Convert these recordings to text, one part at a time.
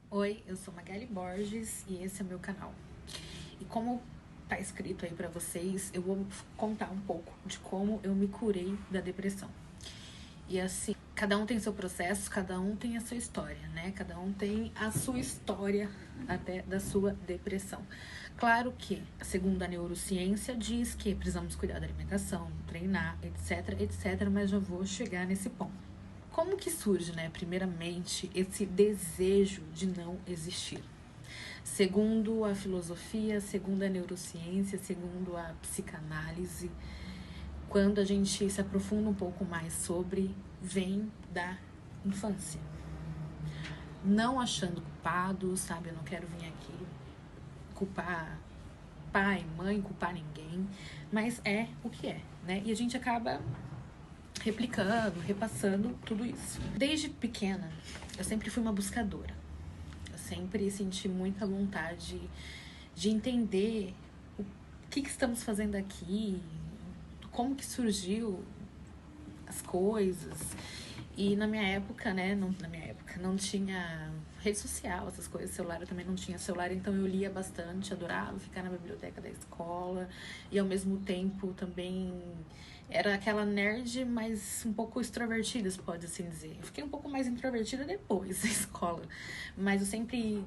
Oi, eu sou Magali Borges e esse é meu canal. E como tá escrito aí pra vocês, eu vou contar um pouco de como eu me curei da depressão. E assim, cada um tem seu processo, cada um tem a sua história, né? Cada um tem a sua história até da sua depressão. Claro que, segundo a neurociência, diz que precisamos cuidar da alimentação, treinar, etc, etc, mas já vou chegar nesse ponto. Como que surge, né, primeiramente, esse desejo de não existir? Segundo a filosofia, segundo a neurociência, segundo a psicanálise, quando a gente se aprofunda um pouco mais sobre, vem da infância. Não achando culpado, sabe? Eu não quero vir aqui culpar pai, mãe, culpar ninguém, mas é o que é, né? E a gente acaba replicando, repassando tudo isso. Desde pequena, eu sempre fui uma buscadora. Eu sempre senti muita vontade de entender o que estamos fazendo aqui, como que surgiu as coisas. E na minha época, né, não tinha rede social, essas coisas, celular, eu também não tinha celular, então eu lia bastante, adorava ficar na biblioteca da escola, e ao mesmo tempo também era aquela nerd, mas um pouco extrovertida, se pode assim dizer. Eu fiquei um pouco mais introvertida depois da escola, mas eu sempre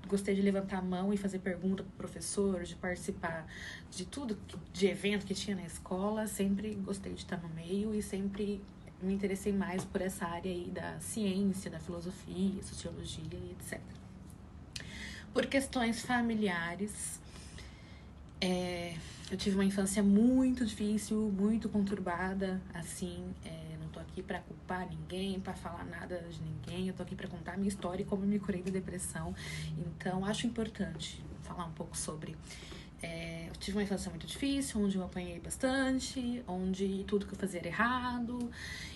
gostei de levantar a mão e fazer pergunta pro professor, de participar de tudo, de evento que tinha na escola, sempre gostei de estar no meio e sempre me interessei mais por essa área aí da ciência, da filosofia, sociologia e etc. Por questões familiares, eu tive uma infância muito difícil, muito conturbada, assim, não tô aqui pra culpar ninguém, pra falar nada de ninguém, eu tô aqui pra contar a minha história e como eu me curei da depressão, então acho importante falar um pouco sobre. Eu tive uma infância muito difícil, onde eu apanhei bastante, onde tudo que eu fazia era errado.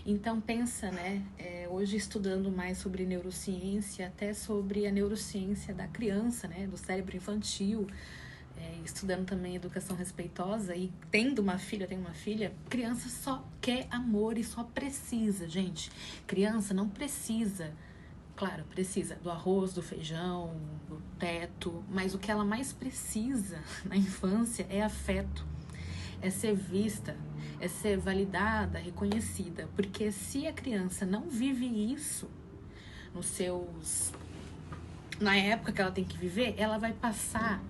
Então pensa, né, hoje estudando mais sobre neurociência, até sobre a neurociência da criança, né, do cérebro infantil, estudando também educação respeitosa e tendo uma filha, eu tenho uma filha, criança só quer amor e só precisa, gente. Criança não precisa, claro, precisa do arroz, do feijão, do teto, mas o que ela mais precisa na infância é afeto, é ser vista, é ser validada, reconhecida, porque se a criança não vive isso nos seus na época que ela tem que viver, ela vai passar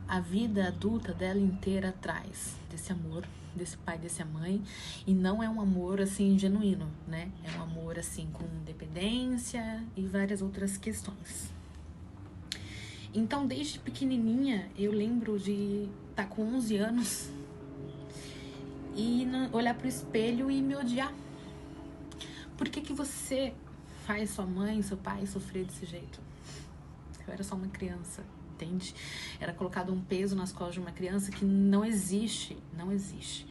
a vida adulta dela inteira atrás desse amor, desse pai, dessa mãe, e não é um amor assim genuíno, né? É um amor assim com dependência e várias outras questões. Então, desde pequenininha, eu lembro de estar com 11 anos e olhar pro espelho e me odiar. Por que você faz sua mãe, seu pai sofrer desse jeito? Eu era só uma criança, entende? Era colocado um peso nas costas de uma criança que não existe, não existe.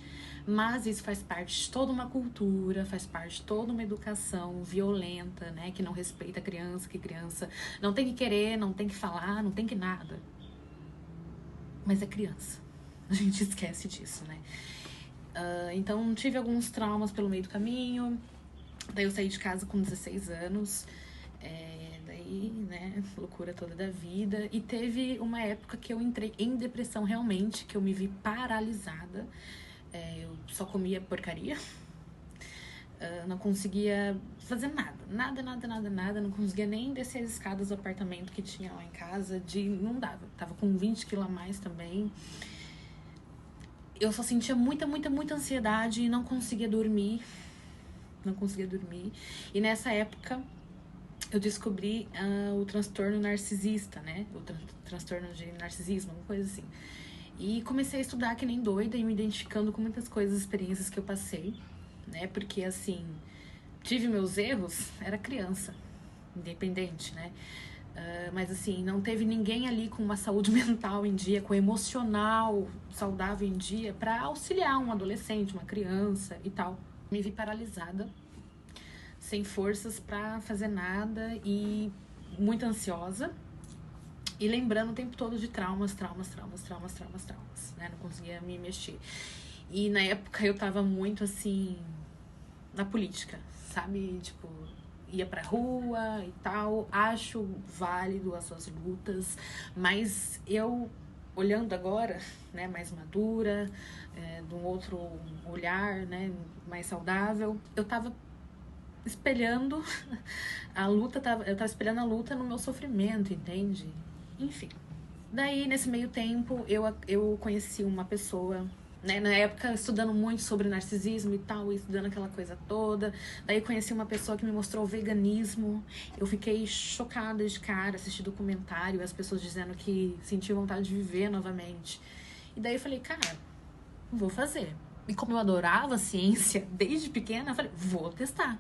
Mas isso faz parte de toda uma cultura, faz parte de toda uma educação violenta, né? Que não respeita a criança, que criança não tem que querer, não tem que falar, não tem que nada. Mas é criança. A gente esquece disso, né? Então tive alguns traumas pelo meio do caminho. Daí eu saí de casa com 16 anos. Daí, né, loucura toda da vida. E teve uma época que eu entrei em depressão realmente, que eu me vi paralisada. Eu só comia porcaria. Não conseguia fazer nada. Não conseguia nem descer as escadas do apartamento que tinha lá em casa. Não dava. Tava com 20 quilos a mais também. Eu só sentia muita ansiedade e não conseguia dormir. Não conseguia dormir. E nessa época eu descobri o transtorno narcisista, né? O transtorno de narcisismo, uma coisa assim. E comecei a estudar que nem doida e me identificando com muitas coisas, experiências que eu passei, né? Porque, assim, tive meus erros, era criança, independente, né? Mas, assim, não teve ninguém ali com uma saúde mental em dia, com emocional saudável em dia, pra auxiliar um adolescente, uma criança e tal. Me vi paralisada, sem forças pra fazer nada e muito ansiosa. E lembrando o tempo todo de traumas, né? Não conseguia me mexer. E na época eu tava muito assim na política, sabe? Tipo, ia pra rua e tal. Acho válido as suas lutas, mas eu, olhando agora, né, mais madura, de um outro olhar, né, mais saudável, eu tava espelhando a luta, eu tava espelhando a luta no meu sofrimento, entende? Enfim. Daí, nesse meio tempo, eu conheci uma pessoa, né, na época estudando muito sobre narcisismo e tal, e estudando aquela coisa toda. Daí conheci uma pessoa que me mostrou o veganismo. Eu fiquei chocada de cara, assisti documentário, as pessoas dizendo que sentiam vontade de viver novamente. E daí eu falei, cara, vou fazer. E como eu adorava ciência desde pequena, eu falei, vou testar.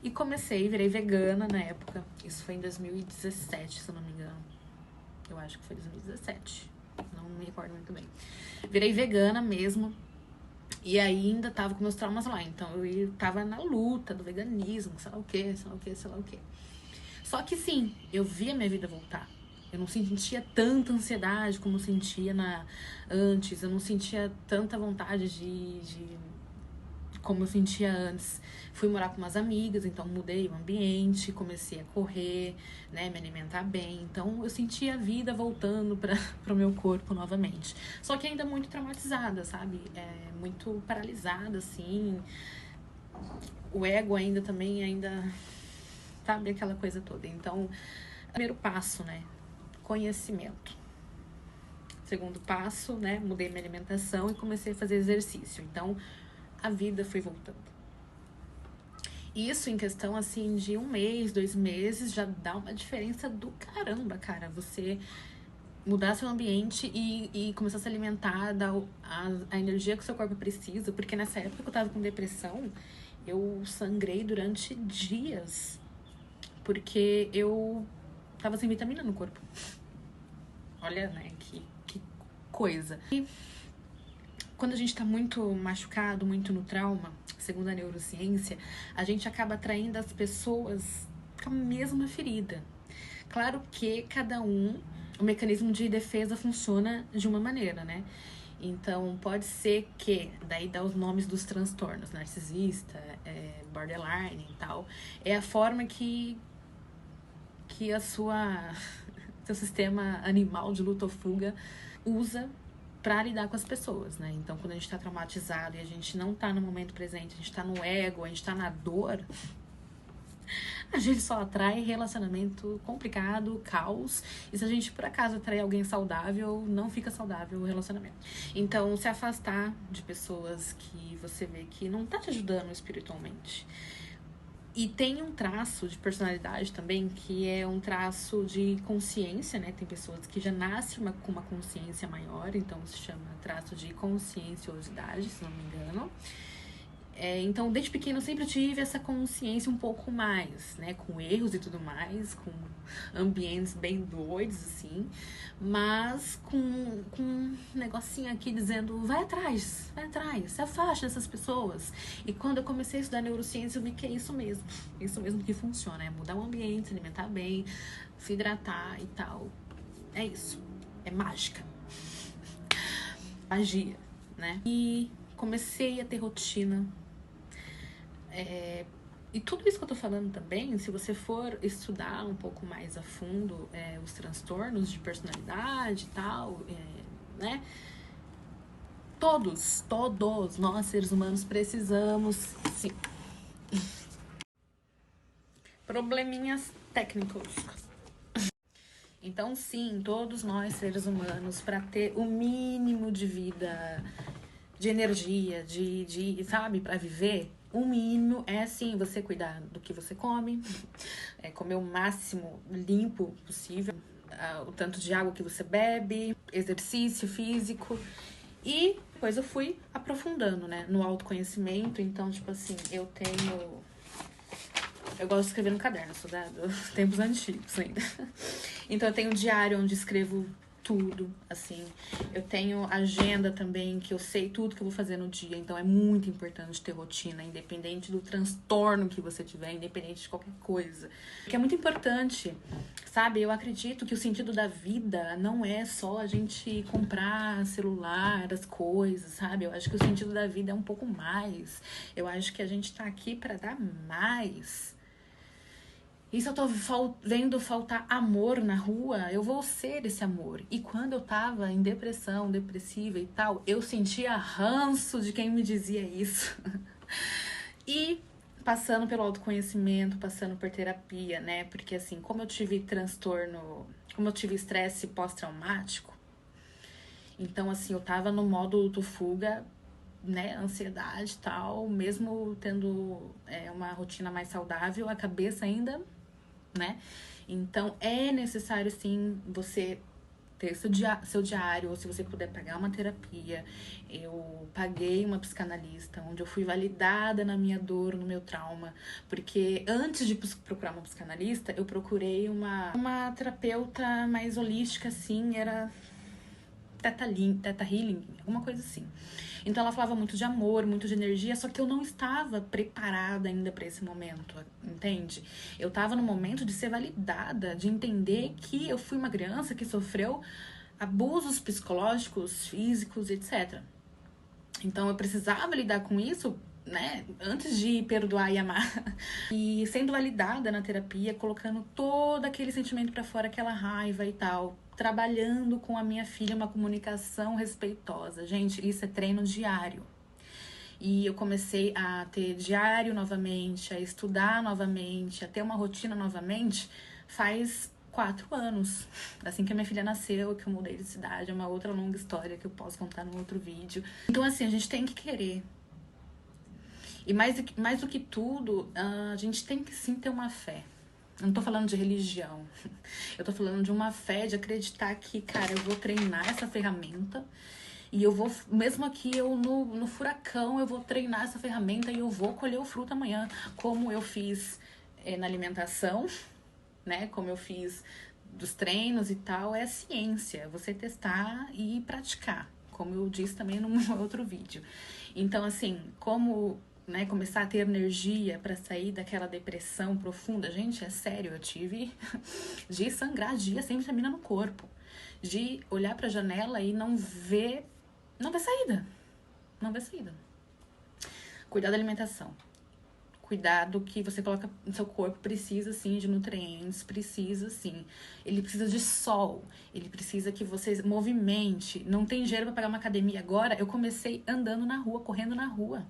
E comecei, virei vegana na época. Isso foi em 2017, se eu não me engano. Eu acho que foi 2017. Não me recordo muito bem. Virei vegana mesmo. E ainda tava com meus traumas lá. Então eu tava na luta do veganismo, sei lá o que, sei lá o que, sei lá o que. Só que sim, eu vi a minha vida voltar. Eu não sentia tanta ansiedade como eu sentia antes. Eu não sentia tanta vontade como eu sentia antes. Fui morar com umas amigas, então mudei o ambiente, comecei a correr, né, me alimentar bem. Então eu sentia a vida voltando para o meu corpo novamente. Só que ainda muito traumatizada, sabe? Muito paralisada, assim. O ego ainda, sabe, aquela coisa toda. Então, primeiro passo, né? Conhecimento. Segundo passo, né? Mudei minha alimentação e comecei a fazer exercício. Então, a vida foi voltando. Isso em questão, assim, de 1 mês, 2 meses, já dá uma diferença do caramba, cara. Você mudar seu ambiente e começar a se alimentar, dar a energia que o seu corpo precisa. Porque nessa época que eu tava com depressão, eu sangrei durante dias. Porque eu tava sem vitamina no corpo. Olha, né, que coisa. E quando a gente tá muito machucado, muito no trauma, segundo a neurociência, a gente acaba atraindo as pessoas com a mesma ferida. Claro que o mecanismo de defesa funciona de uma maneira, né? Então, pode ser que, daí dá os nomes dos transtornos, narcisista, borderline e tal, é a forma que seu sistema animal de luta ou fuga usa pra lidar com as pessoas, né? Então, quando a gente tá traumatizado e a gente não tá no momento presente, a gente tá no ego, a gente tá na dor, a gente só atrai relacionamento complicado, caos. E se a gente, por acaso, atrair alguém saudável, não fica saudável o relacionamento. Então, se afastar de pessoas que você vê que não tá te ajudando espiritualmente. E tem um traço de personalidade também, que é um traço de consciência, né? Tem pessoas que já nascem com uma consciência maior, então se chama traço de conscienciosidade, se não me engano. Então, desde pequeno, eu sempre tive essa consciência um pouco mais, né? Com erros e tudo mais, com ambientes bem doidos, assim. Mas com um negocinho aqui dizendo, vai atrás, se afaste dessas pessoas. E quando eu comecei a estudar neurociência, eu vi que é isso mesmo que funciona. É mudar o ambiente, se alimentar bem, se hidratar e tal. É isso. É mágica. Magia, né? E comecei a ter rotina. E tudo isso que eu tô falando também, se você for estudar um pouco mais a fundo os transtornos de personalidade e tal, né? Todos nós seres humanos precisamos, sim. Probleminhas técnicos. Então, sim, todos nós seres humanos, para ter o mínimo de vida, de energia, sabe, para viver, o mínimo é, sim, você cuidar do que você come, comer o máximo limpo possível, o tanto de água que você bebe, exercício físico. E depois eu fui aprofundando, né, no autoconhecimento. Então, tipo assim, eu gosto de escrever no caderno, sou dos tempos antigos ainda. Então eu tenho um diário onde escrevo tudo, assim. Eu tenho agenda também, que eu sei tudo que eu vou fazer no dia. Então é muito importante ter rotina, independente do transtorno que você tiver, independente de qualquer coisa. Porque é muito importante, sabe? Eu acredito que o sentido da vida não é só a gente comprar celular, as coisas, sabe? Eu acho que o sentido da vida é um pouco mais. Eu acho que a gente tá aqui pra dar mais. E se eu tô vendo faltar amor na rua, eu vou ser esse amor. E quando eu tava em depressão, depressiva e tal, eu sentia ranço de quem me dizia isso. E passando pelo autoconhecimento, passando por terapia, né? Porque assim, como eu tive transtorno, como eu tive estresse pós-traumático, então assim, eu tava no modo do fuga, né, ansiedade e tal, mesmo tendo uma rotina mais saudável, a cabeça ainda, né? Então é necessário sim você ter seu diário, ou se você puder pagar uma terapia. Eu paguei uma psicanalista, onde eu fui validada na minha dor, no meu trauma. Porque antes de procurar uma psicanalista, eu procurei uma terapeuta mais holística, assim, era Teta Healing, alguma coisa assim. Então ela falava muito de amor, muito de energia, só que eu não estava preparada ainda para esse momento, entende? Eu estava no momento de ser validada, de entender que eu fui uma criança que sofreu abusos psicológicos, físicos, etc. Então eu precisava lidar com isso, né, antes de perdoar e amar. E sendo validada na terapia, colocando todo aquele sentimento para fora, aquela raiva e tal, trabalhando com a minha filha uma comunicação respeitosa. Gente, isso é treino diário. E eu comecei a ter diário novamente, a estudar novamente, a ter uma rotina novamente, faz 4 anos. Assim que a minha filha nasceu, que eu mudei de cidade, é uma outra longa história que eu posso contar num outro vídeo. Então, assim, a gente tem que querer. E mais do que tudo, a gente tem que sim ter uma fé. Eu não tô falando de religião. Eu tô falando de uma fé, de acreditar que, cara, eu vou treinar essa ferramenta. E eu vou, mesmo aqui eu no furacão, eu vou treinar essa ferramenta e eu vou colher o fruto amanhã. Como eu fiz na alimentação, né? Como eu fiz dos treinos e tal, é ciência. Você testar e praticar. Como eu disse também num outro vídeo. Então, assim, como né, começar a ter energia para sair daquela depressão profunda. Gente, é sério, eu tive de sangrar dia sem vitamina no corpo. De olhar pra janela e não ver saída. Não ver saída. Cuidar da alimentação. Cuidar do que você coloca no seu corpo. Precisa, sim, de nutrientes. Precisa, sim. Ele precisa de sol. Ele precisa que você movimente. Não tem dinheiro pra pagar uma academia agora. Eu comecei andando na rua, correndo na rua.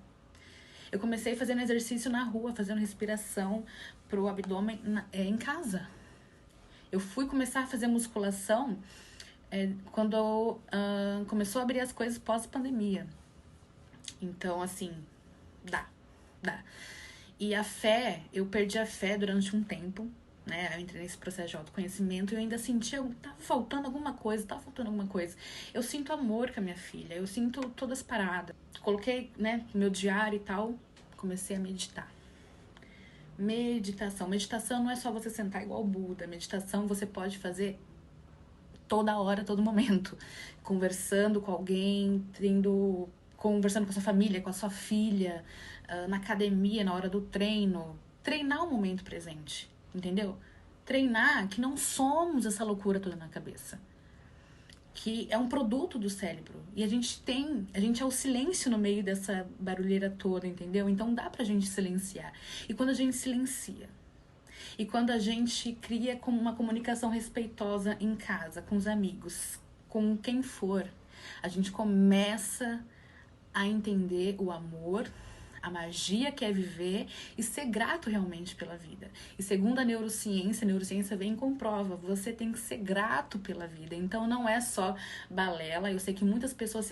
Eu comecei fazendo exercício na rua, fazendo respiração pro abdômen em casa. Eu fui começar a fazer musculação quando começou a abrir as coisas pós-pandemia. Então, assim, dá. E a fé, eu perdi a fé durante um tempo, né? Eu entrei nesse processo de autoconhecimento e eu ainda sentia, tava faltando alguma coisa. Eu sinto amor com a minha filha, eu sinto todas paradas. Coloquei, né, meu diário e tal, comecei a meditar. Meditação não é só você sentar igual Buda. Meditação você pode fazer toda hora, todo momento. Conversando com alguém, conversando com a sua família, com a sua filha, na academia, na hora do treino. Treinar o momento presente, entendeu? Treinar que não somos essa loucura toda na cabeça. Que é um produto do cérebro. E a gente é o silêncio no meio dessa barulheira toda, entendeu? Então dá pra gente silenciar. E quando a gente silencia, e quando a gente cria como uma comunicação respeitosa em casa, com os amigos, com quem for, a gente começa a entender o amor, a magia que é viver e ser grato realmente pela vida. E segundo a neurociência vem e comprova, você tem que ser grato pela vida. Então não é só balela, eu sei que muitas pessoas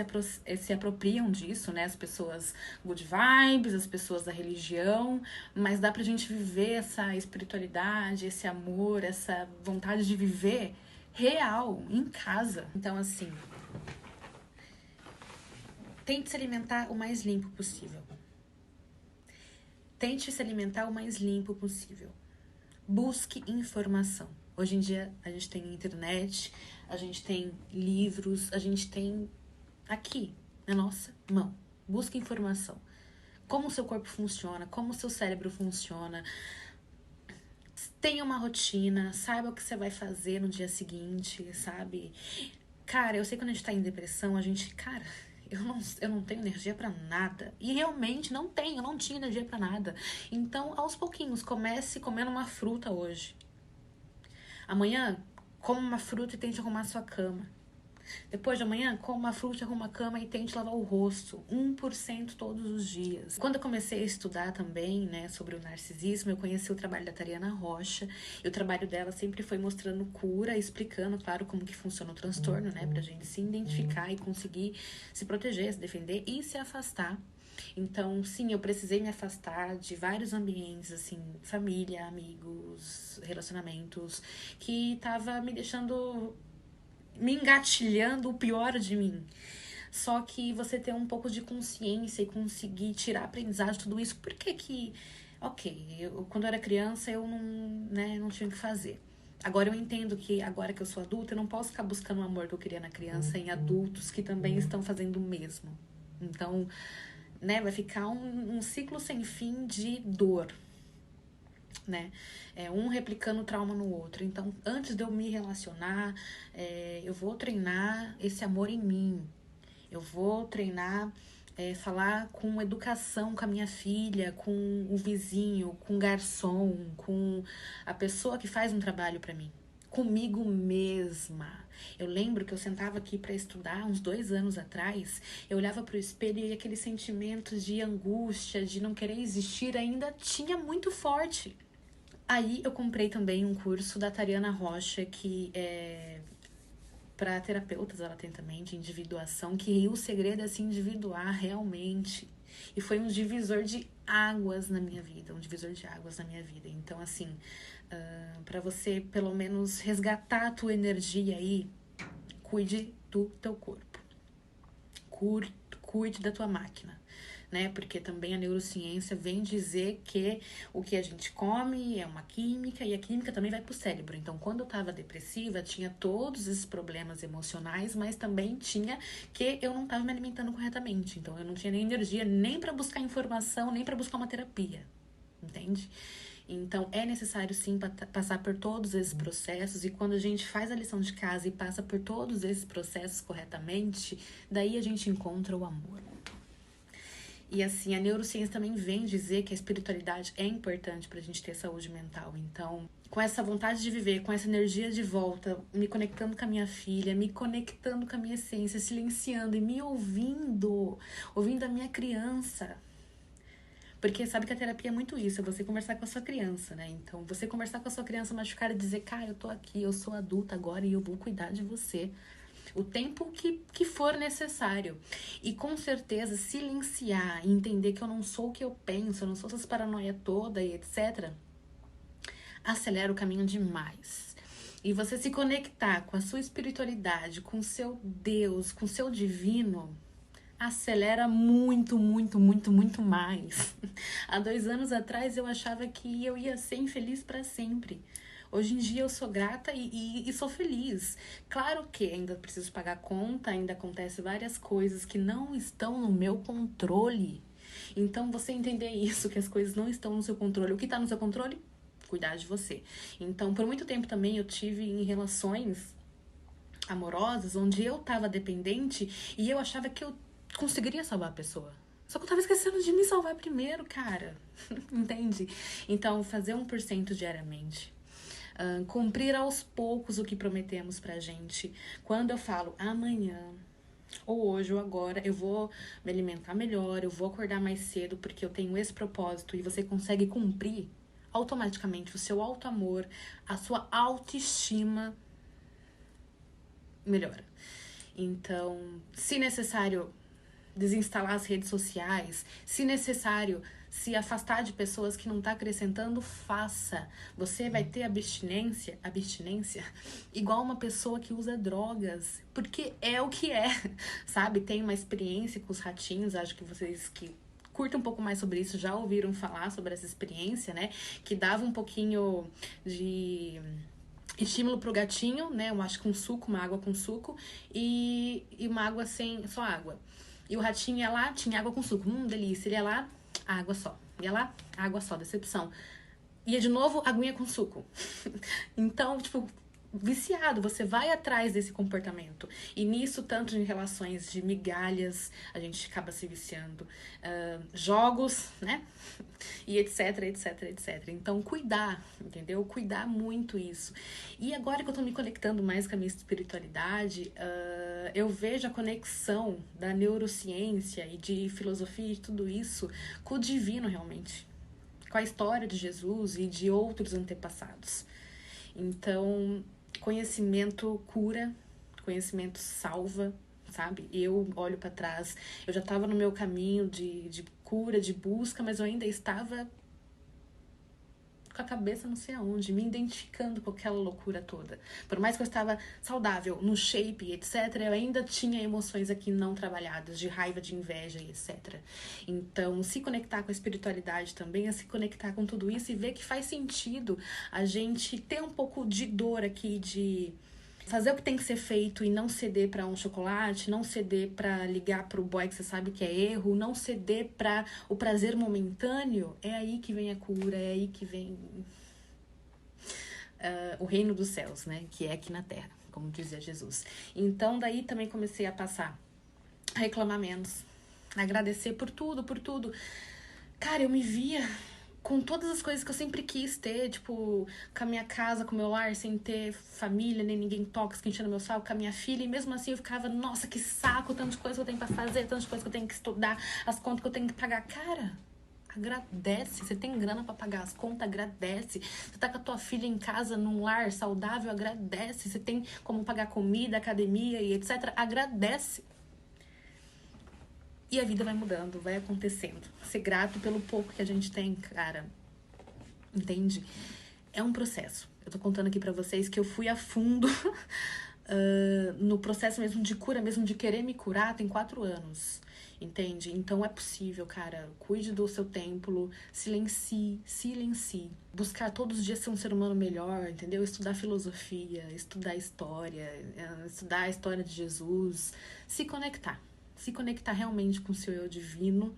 se apropriam disso, né? As pessoas good vibes, as pessoas da religião, mas dá pra gente viver essa espiritualidade, esse amor, essa vontade de viver real, em casa. Então, assim, tente se alimentar o mais limpo possível. Tente se alimentar o mais limpo possível. Busque informação. Hoje em dia a gente tem internet, a gente tem livros, a gente tem aqui na nossa mão. Busque informação. Como o seu corpo funciona, como o seu cérebro funciona. Tenha uma rotina, saiba o que você vai fazer no dia seguinte, sabe? Cara, eu sei que quando a gente tá em depressão, eu não tenho energia pra nada. E realmente não tenho, eu não tinha energia pra nada. Então, aos pouquinhos, comece comendo uma fruta hoje. Amanhã, coma uma fruta e tente arrumar a sua cama. Depois de amanhã, coma uma fruta, arruma a cama e tente lavar o rosto. 1% todos os dias. Quando eu comecei a estudar também, né, sobre o narcisismo, eu conheci o trabalho da Tariana Rocha. E o trabalho dela sempre foi mostrando cura, explicando, claro, como que funciona o transtorno, né, pra gente se identificar e conseguir se proteger, se defender e se afastar. Então, sim, eu precisei me afastar de vários ambientes, assim, família, amigos, relacionamentos, que tava me deixando, me engatilhando o pior de mim. Só que você ter um pouco de consciência e conseguir tirar aprendizado de tudo isso. Por que que... Ok, quando eu era criança eu não, né, não tinha o que fazer. Agora eu entendo que agora que eu sou adulta, eu não posso ficar buscando o amor que eu queria na criança em adultos que também estão fazendo o mesmo. Então, né, vai ficar um ciclo sem fim de dor, né? Um replicando o trauma no outro. Então, antes de eu me relacionar, eu vou treinar esse amor em mim. Eu vou treinar, falar com educação com a minha filha, com o vizinho, com o garçom, com a pessoa que faz um trabalho pra mim. Comigo mesma. Eu lembro que eu sentava aqui pra estudar uns 2 anos atrás, eu olhava pro espelho e aquele sentimento de angústia, de não querer existir ainda tinha muito forte. Aí eu comprei também um curso da Tariana Rocha, que é para terapeutas, ela tem também de individuação, que o segredo é se individuar realmente. E foi um divisor de águas na minha vida, um divisor de águas na minha vida. Então, assim, para você pelo menos resgatar a tua energia aí, cuide do teu corpo. Cuide da tua máquina, né? Porque também a neurociência vem dizer que o que a gente come é uma química e a química também vai pro cérebro. Então, quando eu tava depressiva, tinha todos esses problemas emocionais, mas também tinha que eu não tava me alimentando corretamente. Então, eu não tinha nem energia nem para buscar informação, nem para buscar uma terapia. Entende? Então, é necessário sim passar por todos esses processos, e quando a gente faz a lição de casa e passa por todos esses processos corretamente, daí a gente encontra o amor. E assim, a neurociência também vem dizer que a espiritualidade é importante pra gente ter saúde mental. Então, com essa vontade de viver, com essa energia de volta, me conectando com a minha filha, me conectando com a minha essência, silenciando e me ouvindo a minha criança. Porque sabe que a terapia é muito isso, é você conversar com a sua criança, né? Então, você conversar com a sua criança machucada e dizer, cara, eu tô aqui, eu sou adulta agora e eu vou cuidar de você o tempo que for necessário. E com certeza silenciar e entender que eu não sou o que eu penso, eu não sou essas paranoia toda e etc. Acelera o caminho demais. E você se conectar com a sua espiritualidade, com o seu Deus, com o seu divino, acelera muito, muito, muito, muito mais. Há 2 anos atrás eu achava que eu ia ser infeliz para sempre. Hoje em dia eu sou grata e sou feliz. Claro que ainda preciso pagar conta, ainda acontecem várias coisas que não estão no meu controle. Então, você entender isso, que as coisas não estão no seu controle. O que está no seu controle? Cuidar de você. Então, por muito tempo também eu tive em relações amorosas onde eu estava dependente e eu achava que eu conseguiria salvar a pessoa. Só que eu tava esquecendo de me salvar primeiro, cara. Entende? Então, fazer 1% diariamente. Cumprir aos poucos o que prometemos pra gente. Quando eu falo amanhã, ou hoje, ou agora, eu vou me alimentar melhor, eu vou acordar mais cedo porque eu tenho esse propósito e você consegue cumprir, automaticamente o seu auto-amor, a sua autoestima melhora. Então, se necessário, desinstalar as redes sociais, se necessário, se afastar de pessoas que não tá acrescentando, faça. Você vai ter abstinência, igual uma pessoa que usa drogas, porque é o que é, sabe? Tem uma experiência com os ratinhos, acho que vocês que curtem um pouco mais sobre isso já ouviram falar sobre essa experiência, né? Que dava um pouquinho de estímulo pro gatinho, né? Eu acho que um suco, uma água com suco e uma água sem, só água. E o ratinho ia lá, tinha água com suco. Delícia. Ele ia lá, água só. Ia lá, água só, decepção. Ia de novo, aguinha com suco. Então, tipo, viciado, você vai atrás desse comportamento. E nisso, tanto em relações de migalhas, a gente acaba se viciando. Jogos, né? E etc, etc, etc. Então, cuidar, entendeu? Cuidar muito isso. E agora que eu tô me conectando mais com a minha espiritualidade, eu vejo a conexão da neurociência e de filosofia e tudo isso com o divino, realmente. Com a história de Jesus e de outros antepassados. Então, conhecimento cura, conhecimento salva, sabe? Eu olho para trás, eu já estava no meu caminho de cura, de busca, mas eu ainda estava com a cabeça não sei aonde, me identificando com aquela loucura toda. Por mais que eu estava saudável, no shape, etc., eu ainda tinha emoções aqui não trabalhadas, de raiva, de inveja e etc. Então, se conectar com a espiritualidade também é se conectar com tudo isso e ver que faz sentido a gente ter um pouco de dor aqui, de fazer o que tem que ser feito e não ceder para um chocolate, não ceder para ligar pro boy que você sabe que é erro, não ceder para o prazer momentâneo, é aí que vem a cura, é aí que vem o reino dos céus, né? Que é aqui na terra, como dizia Jesus. Então, daí também comecei a passar a reclamar menos, a agradecer por tudo, por tudo. Cara, eu me via com todas as coisas que eu sempre quis ter, tipo, com a minha casa, com o meu lar, sem ter família, nem ninguém tóxico enchendo meu saco, com a minha filha, e mesmo assim eu ficava, nossa, que saco, tantas coisas que eu tenho pra fazer, tantas coisas que eu tenho que estudar, as contas que eu tenho que pagar. Cara, agradece, você tem grana pra pagar as contas, agradece. Você tá com a tua filha em casa, num lar saudável, agradece. Você tem como pagar comida, academia e etc, agradece. E a vida vai mudando, vai acontecendo. Ser grato pelo pouco que a gente tem, cara. Entende? É um processo. Eu tô contando aqui pra vocês que eu fui a fundo no processo mesmo de cura, mesmo de querer me curar, tem 4 anos. Entende? Então é possível, cara. Cuide do seu templo, silencie. Buscar todos os dias ser um ser humano melhor, entendeu? Estudar filosofia, estudar história, estudar a história de Jesus. Se conectar realmente com o seu eu divino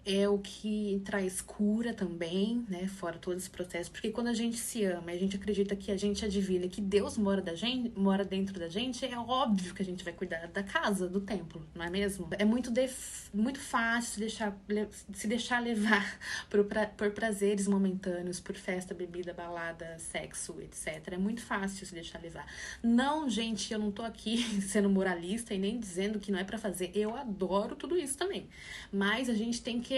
é o que traz cura também, né? Fora todo esse processo. Porque quando a gente se ama, a gente acredita que a gente é divina, que Deus mora dentro da gente, é óbvio que a gente vai cuidar da casa, do templo, não é mesmo? É muito fácil se deixar levar por prazeres momentâneos, por festa, bebida, balada, sexo, etc. É muito fácil se deixar levar. Não, gente, eu não tô aqui sendo moralista e nem dizendo que não é pra fazer. Eu adoro tudo isso também. Mas a gente tem que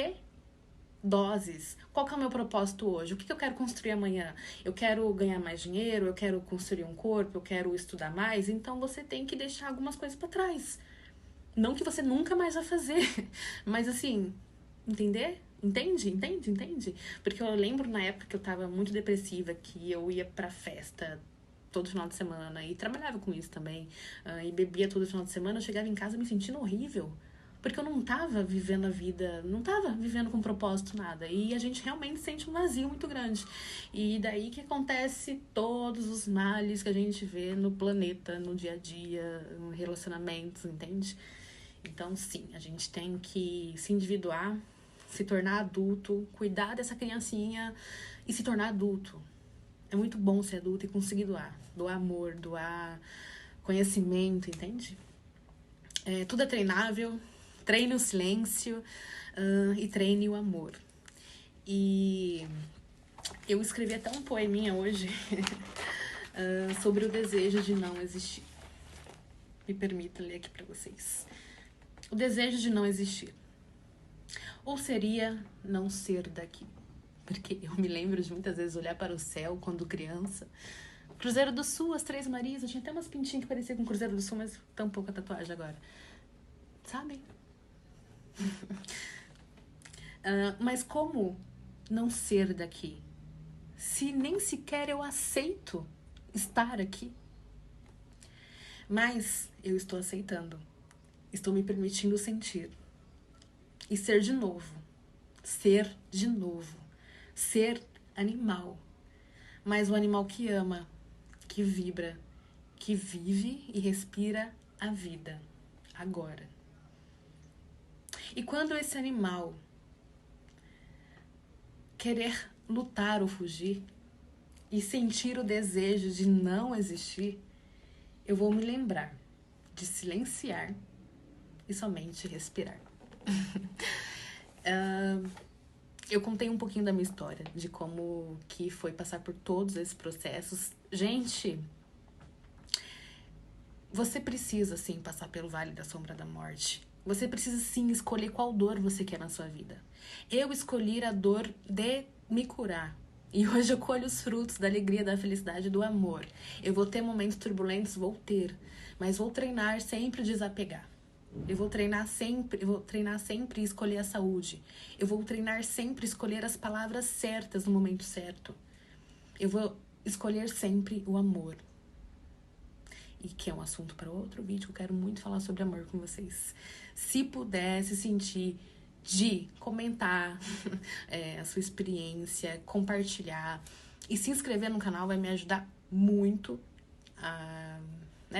doses. Qual que é o meu propósito hoje? O que eu quero construir amanhã? Eu quero ganhar mais dinheiro, eu quero construir um corpo, eu quero estudar mais. Então você tem que deixar algumas coisas pra trás. Não que você nunca mais vai fazer, mas assim, entender? Entende? Porque eu lembro na época que eu tava muito depressiva, que eu ia pra festa todo final de semana e trabalhava com isso também, e bebia todo final de semana, eu chegava em casa me sentindo horrível. Porque eu não tava vivendo a vida, não tava vivendo com propósito nada. E a gente realmente sente um vazio muito grande. E daí que acontece todos os males que a gente vê no planeta, no dia a dia, no relacionamentos, entende? Então, sim, a gente tem que se individuar, se tornar adulto, cuidar dessa criancinha e se tornar adulto. É muito bom ser adulto e conseguir doar. Doar amor, doar conhecimento, entende? Tudo é treinável. Treine o silêncio e treine o amor. E eu escrevi até um poeminha hoje sobre o desejo de não existir. Me permita ler aqui para vocês. O desejo de não existir. Ou seria não ser daqui? Porque eu me lembro de muitas vezes olhar para o céu quando criança. Cruzeiro do Sul, as Três Marias. Eu tinha até umas pintinhas que pareciam com Cruzeiro do Sul, mas tão pouca tatuagem agora. Sabem? Mas como não ser daqui? Se nem sequer eu aceito estar aqui. Mas eu estou aceitando. Estou me permitindo sentir. E ser de novo. Ser de novo. Ser animal. Mas um animal que ama, que vibra, que vive e respira a vida. Agora. E quando esse animal querer lutar ou fugir, e sentir o desejo de não existir, eu vou me lembrar de silenciar e somente respirar. Eu contei um pouquinho da minha história, de como que foi passar por todos esses processos. Gente, você precisa sim passar pelo vale da sombra da morte. Você precisa sim escolher qual dor você quer na sua vida. Eu escolhi a dor de me curar. E hoje eu colho os frutos da alegria, da felicidade, do amor. Eu vou ter momentos turbulentos, vou ter. Mas vou treinar sempre desapegar. Eu vou treinar sempre escolher a saúde. Eu vou treinar sempre escolher as palavras certas no momento certo. Eu vou escolher sempre o amor. E que é um assunto para outro vídeo, eu quero muito falar sobre amor com vocês. Se pudesse sentir de comentar a sua experiência, compartilhar e se inscrever no canal vai me ajudar muito.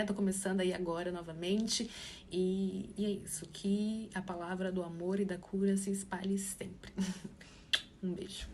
Tô começando aí agora novamente e é isso, que a palavra do amor e da cura se espalhe sempre. Um beijo.